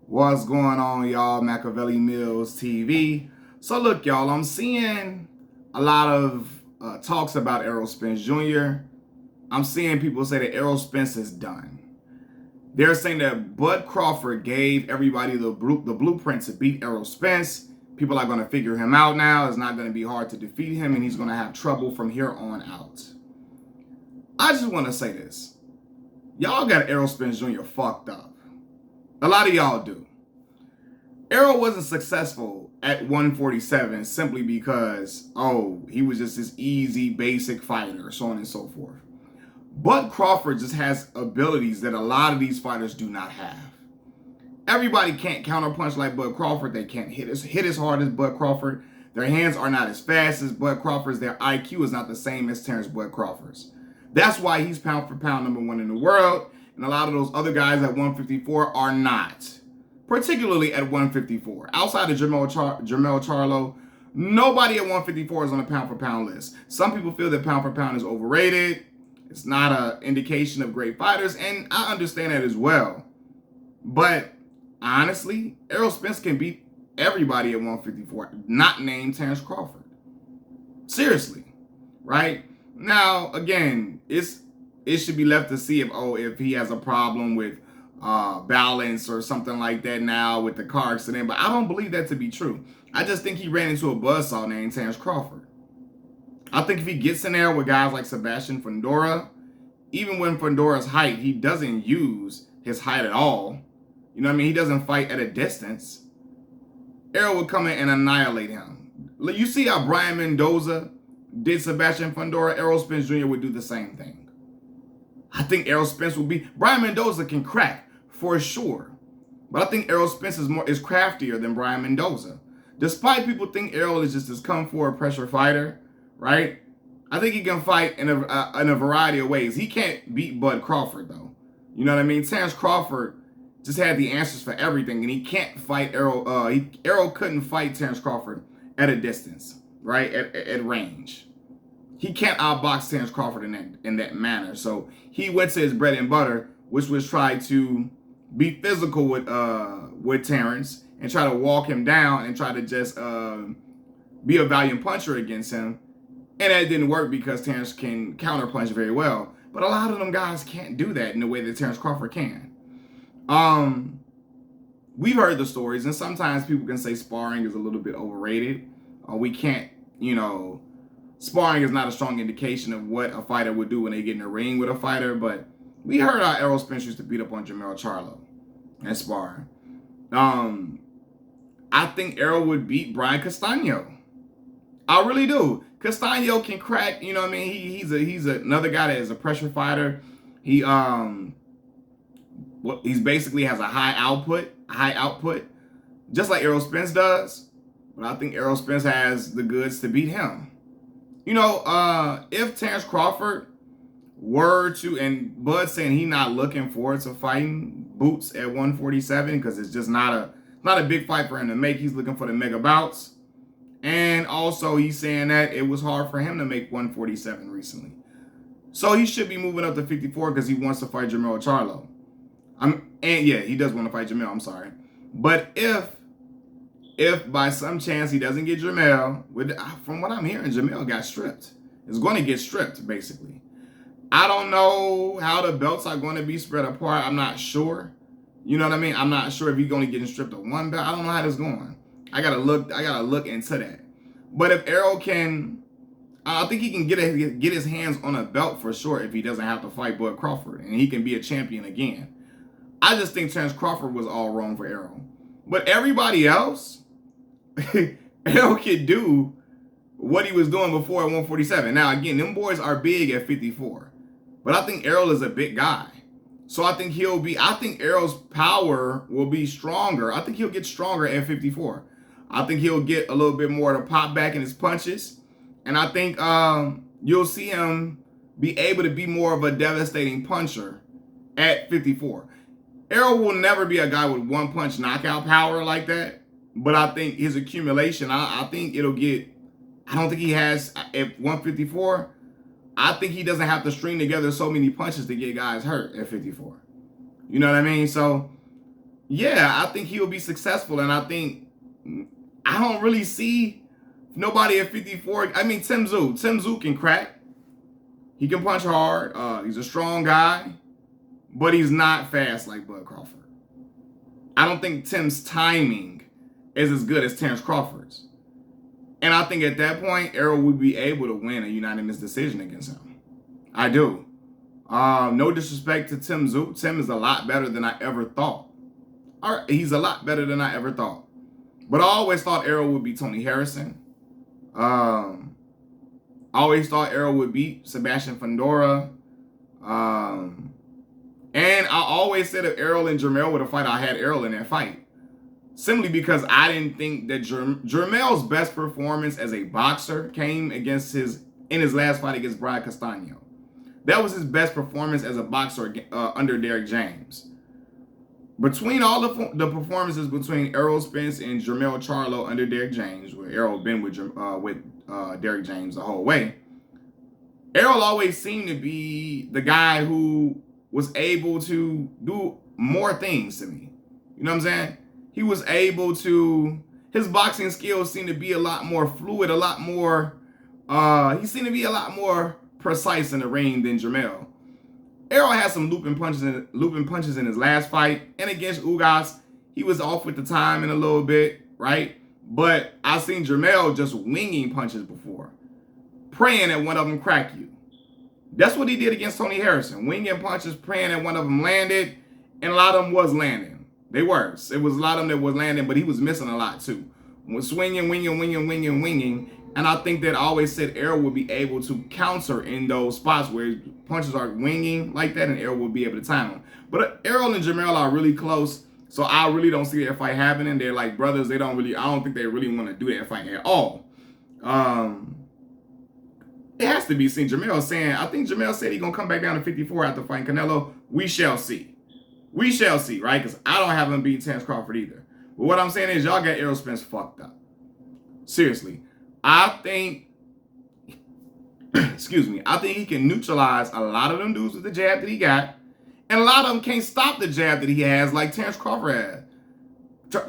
What's going on, y'all? Machiavelli Mills TV. So look, y'all, I'm seeing a lot of talks about Errol Spence Jr. I'm seeing people say that Errol Spence is done. They're saying that Bud Crawford gave everybody the blueprint to beat Errol Spence. People are going to figure him out now. It's not going to be hard to defeat him, and he's going to have trouble from here on out. I just want to say this. Y'all got Errol Spence Jr. fucked up. A lot of y'all do. Errol wasn't successful at 147 simply because, he was just this easy, basic fighter, so on and so forth. Bud Crawford just has abilities that a lot of these fighters do not have. Everybody can't counterpunch like Bud Crawford. They can't hit as hard as Bud Crawford. Their hands are not as fast as Bud Crawford's. Their IQ is not the same as Terrence Bud Crawford's. That's why he's pound for pound #1 in the world, and a lot of those other guys at 154 are not. Particularly at 154. Outside of Jamail Charlo, nobody at 154 is on the pound for pound list. Some people feel that pound for pound is overrated. It's not an indication of great fighters, and I understand that as well. But honestly, Errol Spence can beat everybody at 154, not named Terrence Crawford. Seriously, right? Now, again, it should be left to see if he has a problem with balance or something like that now with the car accident, but I don't believe that to be true. I just think he ran into a buzzsaw named Terrence Crawford. I think if he gets in there with guys like Sebastian Fundora, even when Fundora's height, he doesn't use his height at all. You know what I mean? He doesn't fight at a distance. Errol would come in and annihilate him. You see how Brian Mendoza did Sebastian Fundora? Errol Spence Jr. would do the same thing. I think Errol Spence will be... Brian Mendoza can crack, for sure. But I think Errol Spence is craftier than Brian Mendoza. Despite people think Errol is just this come-forward pressure fighter, right? I think he can fight in a variety of ways. He can't beat Bud Crawford, though. You know what I mean? Terrence Crawford just had the answers for everything, and he can't fight Errol. Errol couldn't fight Terrence Crawford at a distance, right? At range. He can't outbox Terrence Crawford in that manner. So he went to his bread and butter, which was try to be physical with Terrence and try to walk him down and try to just be a valiant puncher against him. And that didn't work because Terrence can counterpunch very well. But a lot of them guys can't do that in the way that Terrence Crawford can. We've heard the stories, and sometimes people can say sparring is a little bit overrated. We can't, sparring is not a strong indication of what a fighter would do when they get in the ring with a fighter, but we heard how Errol Spence used to beat up on Jamail Charlo and sparring. I think Errol would beat Brian Castillo. I really do. Castillo can crack, you know what I mean? He's another guy that is a pressure fighter. He's basically has a high output, just like Errol Spence does. But I think Errol Spence has the goods to beat him. If Terrence Crawford were to, and Bud saying he's not looking forward to fighting Boots at 147 because it's just not a big fight for him to make. He's looking for the mega bouts. And also he's saying that it was hard for him to make 147 recently. So he should be moving up to 54 because he wants to fight Jamail Charlo. He does want to fight Jamail, I'm sorry. But if by some chance he doesn't get Jamail, from what I'm hearing, Jamail got stripped. Is going to get stripped, basically. I don't know how the belts are going to be spread apart. I'm not sure. You know what I mean? I'm not sure if he's going to get stripped of one belt. I don't know how this is going. I gotta look into that. But if Errol can, I think he can get his hands on a belt for sure if he doesn't have to fight Bud Crawford, and he can be a champion again. I just think Terrence Crawford was all wrong for Errol. But everybody else, Errol could do what he was doing before at 147. Now, again, them boys are big at 54. But I think Errol is a big guy. So I think Errol's power will be stronger. I think he'll get stronger at 54. I think he'll get a little bit more to pop back in his punches. And I think you'll see him be able to be more of a devastating puncher at 54. Errol will never be a guy with one punch knockout power like that. But I think his accumulation, I think it'll get, I don't think he has, at 154, I think he doesn't have to string together so many punches to get guys hurt at 54. You know what I mean? So yeah, I think he'll be successful, and I don't really see nobody at 54. I mean, Tim Tszyu can crack. He can punch hard. He's a strong guy, but he's not fast like Bud Crawford. I don't think Tim's timing is as good as Terrence Crawford's. And I think at that point, Errol would be able to win a unanimous decision against him. I do. No disrespect to Tim Tszyu. Tim is a lot better than I ever thought. He's a lot better than I ever thought. But I always thought Errol would be Tony Harrison. I always thought Errol would beat Sebastian Fundora. And I always said if Errol and Jamail would have fight, I had Errol in that fight. Simply because I didn't think that Jamail's best performance as a boxer came in his last fight against Brian Castillo. That was his best performance as a boxer under Derrick James. Between all the performances between Errol Spence and Jamail Charlo under Derrick James, where Errol been with Derrick James the whole way, Errol always seemed to be the guy who was able to do more things to me. You know what I'm saying? He was able to, his boxing skills seemed to be a lot more fluid, a lot more, he seemed to be a lot more precise in the ring than Jamail. Errol had some looping punches in his last fight, and against Ugas, he was off with the timing a little bit, right? But I've seen Jamail just winging punches before, praying that one of them crack you. That's what he did against Tony Harrison, winging punches, praying that one of them landed, and a lot of them was landing. They were. It was a lot of them that was landing, but he was missing a lot too. Was swinging, winging. And I think that I always said Errol would be able to counter in those spots where punches are winging like that, and Errol would be able to time them. But Errol and Jamail are really close, so I really don't see that fight happening. They're like brothers. I don't think they really want to do that fight at all. It has to be seen. I think Jamail said he's going to come back down to 54 after fighting Canelo. We shall see. We shall see, right? Because I don't have him beat Terrence Crawford either. But what I'm saying is y'all got Errol Spence fucked up. Seriously. I think he can neutralize a lot of them dudes with the jab that he got. And a lot of them can't stop the jab that he has like Terrence Crawford had.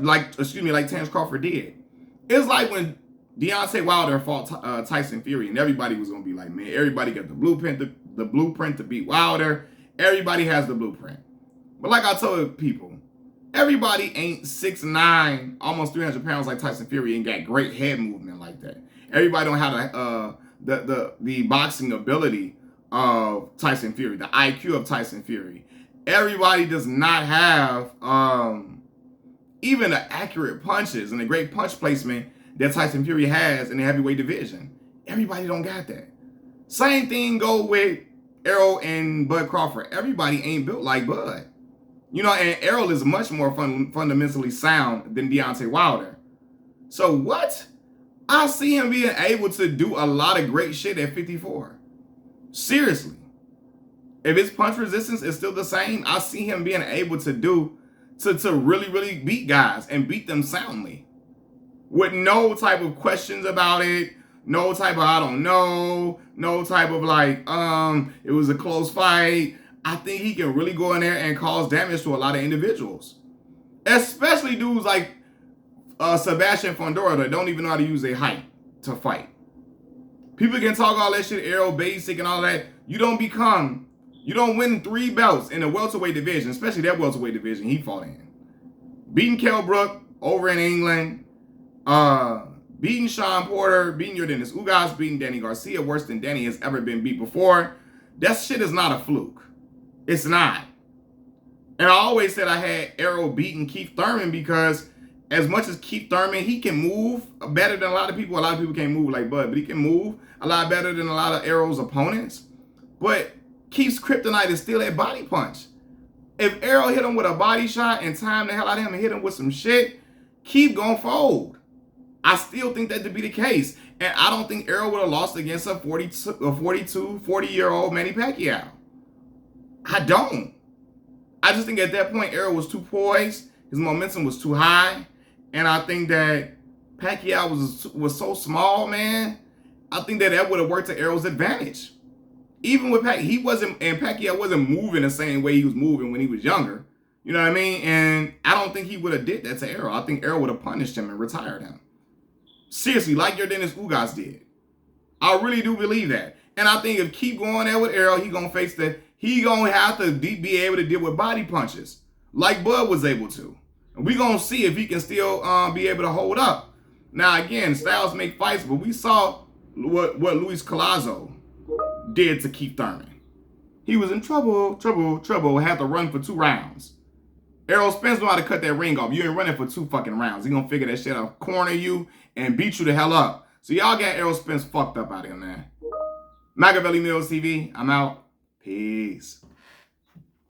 Like Terrence Crawford did. It's like when Deontay Wilder fought Tyson Fury, and everybody was going to be like, man, everybody got the blueprint to beat Wilder. Everybody has the blueprint. But like I told people, everybody ain't 6'9", almost 300 pounds like Tyson Fury and got great head movement like that. Everybody don't have the boxing ability of Tyson Fury, the IQ of Tyson Fury. Everybody does not have even the accurate punches and the great punch placement that Tyson Fury has in the heavyweight division. Everybody don't got that. Same thing go with Errol and Bud Crawford. Everybody ain't built like Bud. You know, and Errol is much more fundamentally sound than Deontay Wilder. So what? I see him being able to do a lot of great shit at 54. Seriously. If his punch resistance is still the same, I see him being able to really, really beat guys and beat them soundly. With no type of questions about it, no type of I don't know, no type of like, it was a close fight. I think he can really go in there and cause damage to a lot of individuals. Especially dudes like Sebastian Fundora that don't even know how to use their height to fight. People can talk all that shit, Errol basic and all that. You don't win 3 belts in the welterweight division, especially that welterweight division he fought in. Beating Kell Brook over in England, beating Sean Porter, beating Yordenis Ugas, beating Danny Garcia worse than Danny has ever been beat before. That shit is not a fluke. It's not. And I always said I had Errol beating Keith Thurman because as much as Keith Thurman, he can move better than a lot of people. A lot of people can't move like Bud, but he can move a lot better than a lot of Errol's opponents. But Keith's kryptonite is still that body punch. If Errol hit him with a body shot and time the hell out of him and hit him with some shit, Keith gonna fold. I still think that to be the case. And I don't think Errol would have lost against a 40-year-old Manny Pacquiao. I don't. I just think at that point, Errol was too poised. His momentum was too high. And I think that Pacquiao was so small, man. I think that would have worked to Errol's advantage. Even with Pacquiao wasn't moving the same way he was moving when he was younger. You know what I mean? And I don't think he would have did that to Errol. I think Errol would have punished him and retired him. Seriously, like your Dennis Ugas did. I really do believe that. And I think if keep going there with Errol, he gonna face that. He gonna have to be able to deal with body punches like Bud was able to. And we gonna see if he can still be able to hold up. Now again, styles make fights, but we saw what Luis Collazo did to Keith Thurman. He was in trouble, had to run for 2 rounds. Errol Spence know how to cut that ring off. You ain't running for 2 fucking rounds. He gonna figure that shit out, corner you, and beat you the hell up. So y'all got Errol Spence fucked up out here, man. Machiavelli Mills TV, I'm out. Peace.